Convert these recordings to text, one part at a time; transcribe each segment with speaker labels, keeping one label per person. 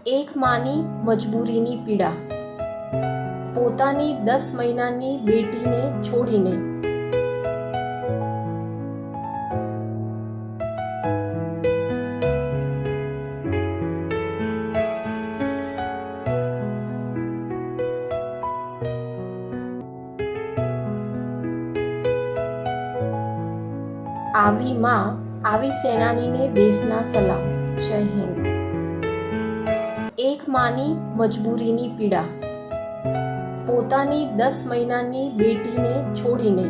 Speaker 1: એક માની મજબૂરીની પીડા. પોતાની 10 મહિનાની બેટીને છોડીને આવી માં, આવી સેનાનીને દેશના સલામ. જય હિન્દ. એક માની મજબૂરીની પીડા. પોતાની 10 મહિનાની બેટીને છોડીને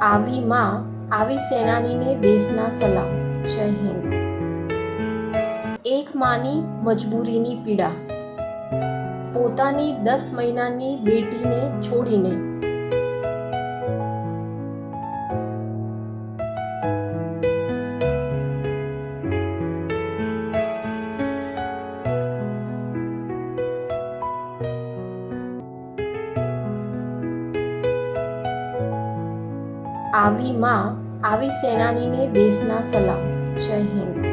Speaker 1: આવી માં, આવી સેનાનીને દેશના સલામ. જય હિન્દ. એક માની મજબૂરીની પીડા. પોતાની 10 મહિનાની બેટીને છોડીને આવી માં, આવી સેનાનીને દેશના સલામ. જય હિન્દ.